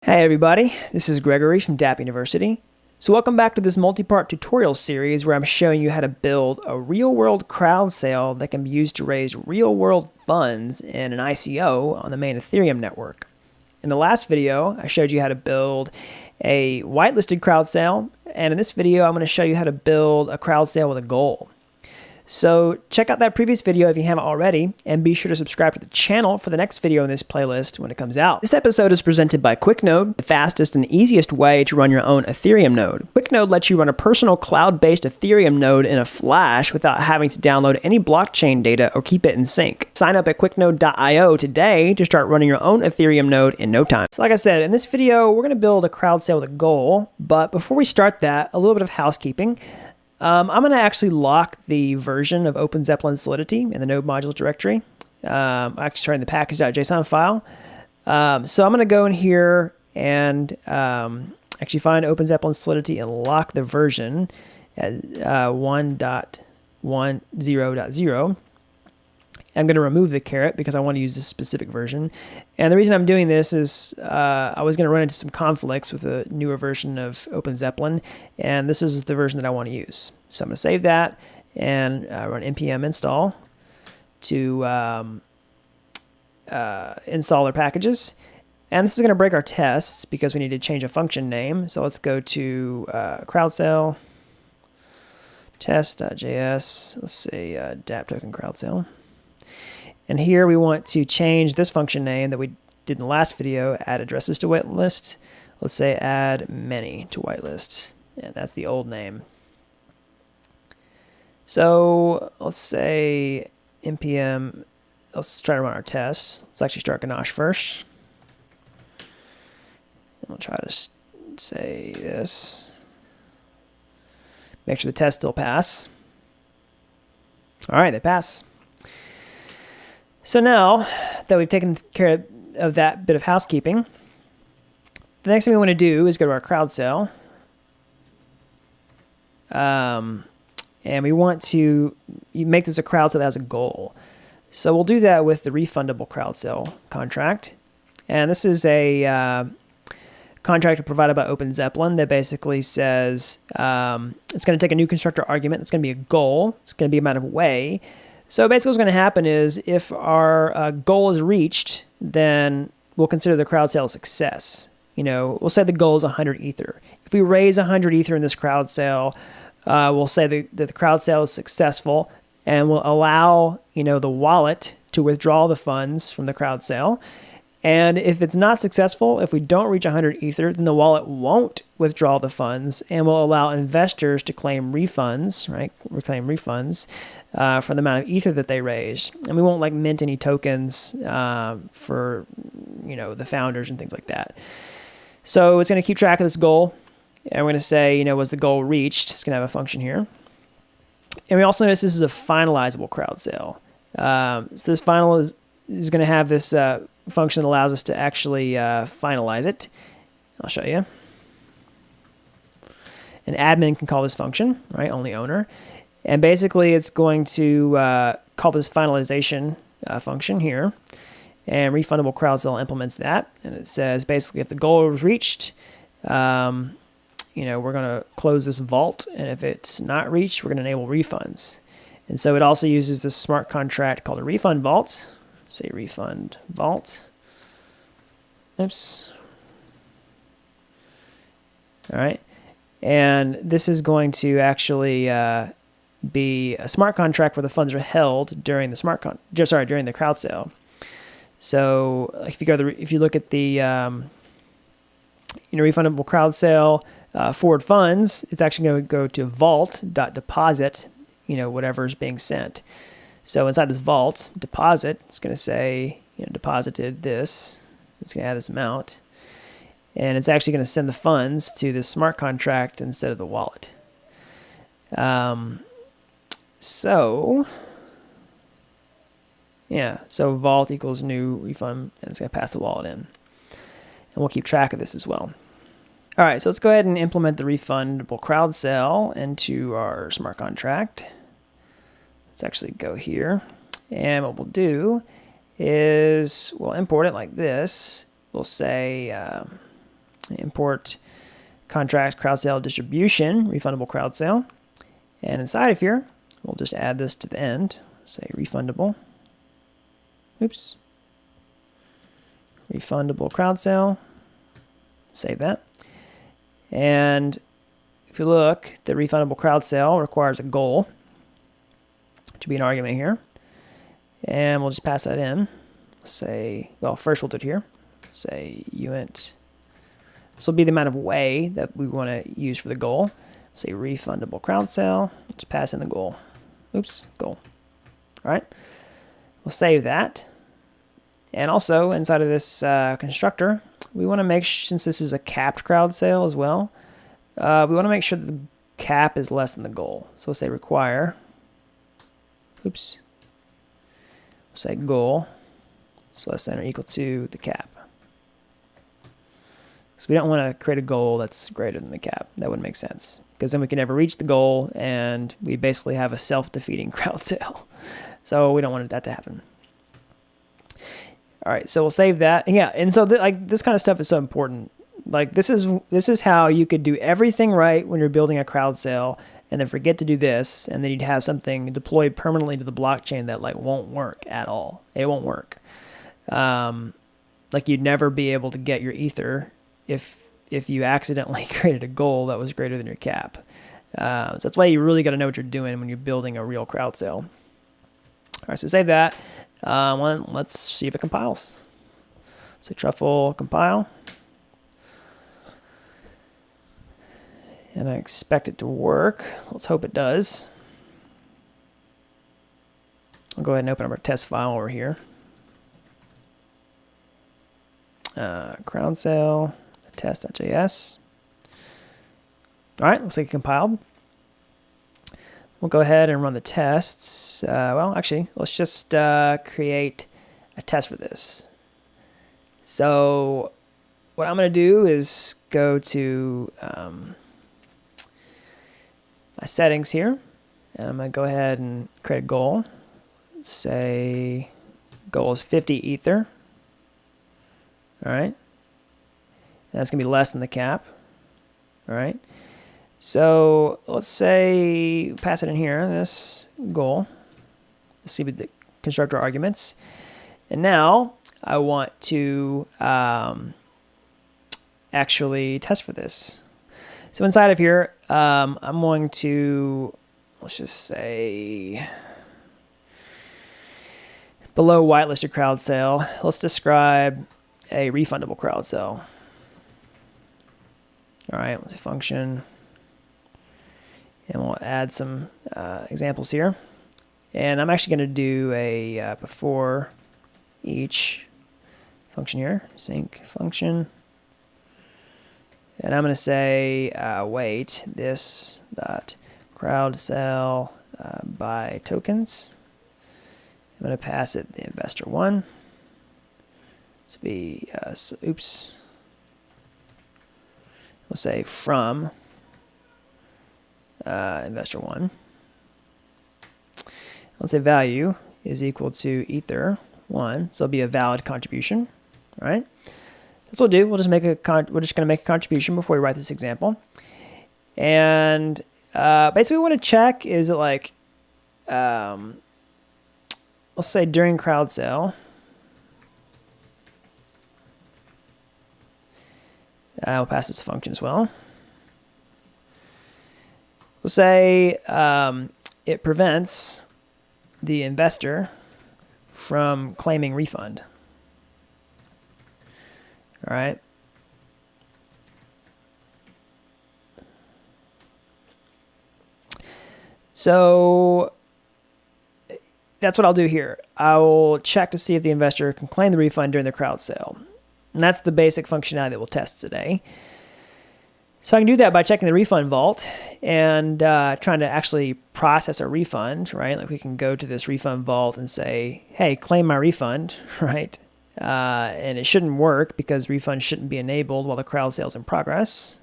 Hey everybody, this is Gregory from Dapp University. So welcome back to this multi-part tutorial series where I'm showing you how to build a real-world crowd sale that can be used to raise real-world funds in an ICO on the main Ethereum network. In the last video, I showed you how to build a whitelisted crowd sale, and in this video, I'm going to show you how to build a crowd sale with a goal. So check out that previous video if you haven't already, and be sure to subscribe to the channel for the next video in this playlist when it comes out. This episode is presented by QuickNode, the fastest and easiest way to run your own Ethereum node. QuickNode lets you run a personal cloud-based Ethereum node in a flash without having to download any blockchain data or keep it in sync. Sign up at quicknode.io today to start running your own Ethereum node in no time. So like I said, in this video, we're going to build a crowd sale with a goal, but before we start that, a little bit of housekeeping. I'm going to actually lock the version of OpenZeppelin Solidity in the node modules directory. Actually starting the package.json file. So I'm going to go in here and actually find OpenZeppelin Solidity and lock the version at 1.10.0. I'm going to remove the caret because I want to use this specific version. And the reason I'm doing this is I was going to run into some conflicts with a newer version of OpenZeppelin, and this is the version that I want to use. So I'm going to save that and run npm install to install our packages. And this is going to break our tests because we need to change a function name. So let's go to crowdsale test.js. Let's say Dapp token crowdsale. And here we want to change this function name that we did in the last video, add addresses to whitelist. Let's say add many to whitelist. And that's the old name. So let's say npm, let's try to run our tests. Let's actually start Ganache first. And we'll try to say this. Make sure the tests still pass. All right, they pass. So now that we've taken care of that bit of housekeeping, the next thing we want to do is go to our crowd sale. And we want to make this a crowd sale that has a goal. So we'll do that with the Refundable Crowdsale contract. And this is a contract provided by OpenZeppelin that basically says it's going to take a new constructor argument. It's going to be a goal. It's going to be amount of way. So basically what's going to happen is if our goal is reached, then we'll consider the crowd sale a success. You know, we'll say the goal is 100 Ether. If we raise 100 Ether in this crowd sale, we'll say that the crowd sale is successful and we'll allow, the wallet to withdraw the funds from the crowd sale. And if it's not successful, if we don't reach 100 Ether, then the wallet won't withdraw the funds and will allow investors to claim refunds, right? Reclaim refunds for the amount of Ether that they raise. And we won't mint any tokens for, the founders and things like that. So it's going to keep track of this goal. And we're going to say, was the goal reached? It's going to have a function here. And we also notice this is a finalizable crowd sale. So this final is going to have this function that allows us to actually finalize it. I'll show you. An admin can call this function, right? Only owner. And basically it's going to call this finalization function here. And Refundable Crowdsale implements that. And it says basically if the goal is reached, we're going to close this vault. And if it's not reached, we're going to enable refunds. And so it also uses this smart contract called a refund vault. Say refund vault. Oops. All right. And this is going to actually be a smart contract where the funds are held during the during the crowd sale. So if you look at the refundable crowd sale forward funds, it's actually going to go to vault.deposit, whatever is being sent. So inside this vault deposit, it's going to say, deposited this. It's going to add this amount. And it's actually going to send the funds to this smart contract instead of the wallet. So vault equals new refund, and it's going to pass the wallet in. And we'll keep track of this as well. All right, so let's go ahead and implement the refundable crowd sale into our smart contract. Let's actually go here. And what we'll do is we'll import it like this. We'll say import contracts, Crowdsale distribution, refundable Crowdsale. And inside of here, we'll just add this to the end, say refundable. Oops. Refundable Crowdsale. Save that. And if you look, the refundable Crowdsale requires a goal to be an argument here. And we'll just pass that in. Say, well, first we'll do it here. Say uint. This will be the amount of way that we want to use for the goal. Say refundable Crowdsale. Let's pass in the goal. Oops, goal. All right. We'll save that. And also inside of this constructor, we want to make, since this is a capped Crowdsale as well, we want to make sure that the cap is less than the goal. So we'll say require. Oops. We'll say goal. So less than or equal to the cap. So we don't want to create a goal that's greater than the cap. That wouldn't make sense. Because then we can never reach the goal, and we basically have a self-defeating Crowdsale. So we don't want that to happen. All right, so we'll save that. And yeah, and so like this kind of stuff is so important. Like this is how you could do everything right when you're building a Crowdsale, and then forget to do this, and then you'd have something deployed permanently to the blockchain that like won't work at all. It won't work. Like you'd never be able to get your ether if you accidentally created a goal that was greater than your cap. So that's why you really got to know what you're doing when you're building a real Crowdsale. All right, so save that. Let's see if it compiles. So truffle compile. And I expect it to work. Let's hope it does. I'll go ahead and open up our test file over here. Crowdsale test.js. All right, looks like it compiled. We'll go ahead and run the tests. Well, actually, let's just create a test for this. So what I'm going to do is go to my settings here, and I'm going to go ahead and create a goal. Say goal is 50 ether. All right. And that's going to be less than the cap. All right. So let's say pass it in here, this goal. Let's see with the constructor arguments. And now I want to actually test for this. So inside of here, I'm going to, let's just say, below whitelisted Crowdsale, let's describe a refundable Crowdsale. All right, let's say function. And we'll add some examples here. And I'm actually going to do a before each function here, sync function. And I'm going to say wait this dot Crowdsale by tokens. I'm going to pass it the investor one. This will be oops. We'll say from investor one. Let's say value is equal to ether one, so it'll be a valid contribution. All right. That's what we'll do. We'll just we're just going to make a contribution before we write this example. And basically, what we want to check is that like, let's say during Crowdsale. We'll pass this function as well. We'll say it prevents the investor from claiming refund. All right. So that's what I'll do here. I will check to see if the investor can claim the refund during the Crowdsale. And that's the basic functionality that we'll test today. So I can do that by checking the refund vault and trying to actually process a refund, right? Like we can go to this refund vault and say, hey, claim my refund, right? And it shouldn't work because refund shouldn't be enabled while the Crowdsale is in progress.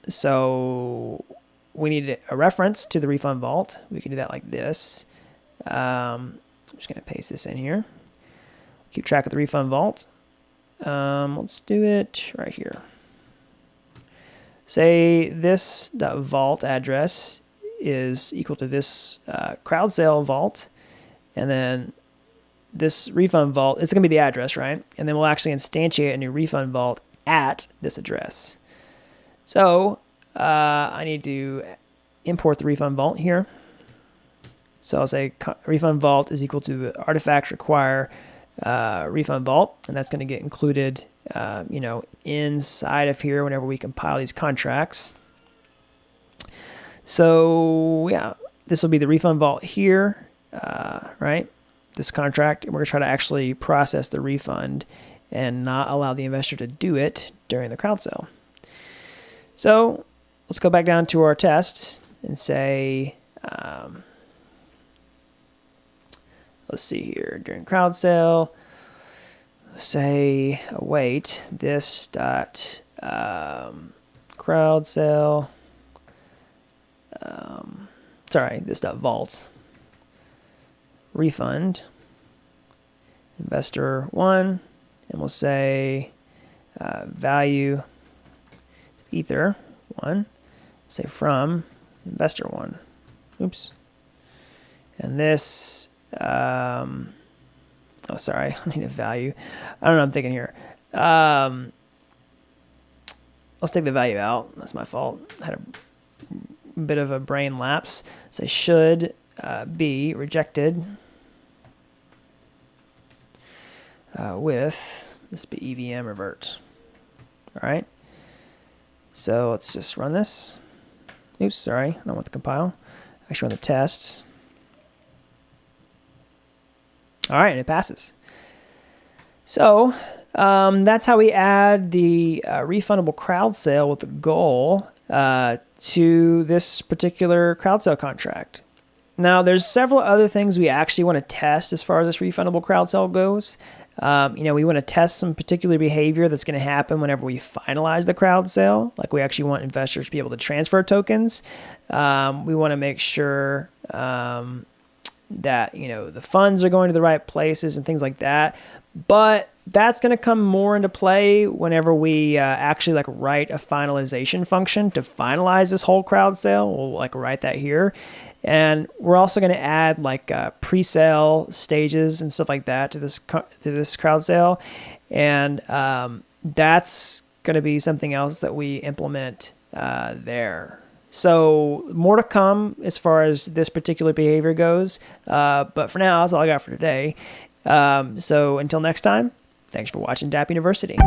So we need a reference to the refund vault. We can do that like this. I'm just going to paste this in here. Keep track of the refund vault. Let's do it right here. Say this .vault address is equal to this crowd sale vault, and then this refund vault, it's going to be the address, right? And then we'll actually instantiate a new refund vault at this address. So I need to import the refund vault here. So I'll say refund vault is equal to the artifacts require refund vault, and that's going to get included, inside of here whenever we compile these contracts. So yeah, this will be the refund vault here, right? This contract, and we're going to try to actually process the refund and not allow the investor to do it during the crowd sale. So let's go back down to our test and say, let's see here, during crowd sale, say await this dot crowd sale, this dot vault refund investor 1, and we'll say value ether 1, say from investor 1. Oops. And this, I need a value. I don't know what I'm thinking here. Let's take the value out. That's my fault. I had a bit of a brain lapse. Say should be rejected with this be EVM revert. All right. So let's just run this. Oops, sorry, I don't want to compile. Actually run the test. All right, and it passes. So that's how we add the refundable crowd sale with the goal to this particular crowd sale contract. Now, there's several other things we actually want to test as far as this refundable crowd sale goes. We want to test some particular behavior that's going to happen whenever we finalize the crowd sale. Like we actually want investors to be able to transfer tokens. We want to make sure that the funds are going to the right places and things like that. But that's going to come more into play whenever we actually write a finalization function to finalize this whole crowd sale. We'll write that here. And we're also going to add pre-sale stages and stuff like that to this crowd sale. And that's going to be something else that we implement there. So more to come as far as this particular behavior goes. But for now, that's all I got for today. So until next time, thanks for watching Dapp University.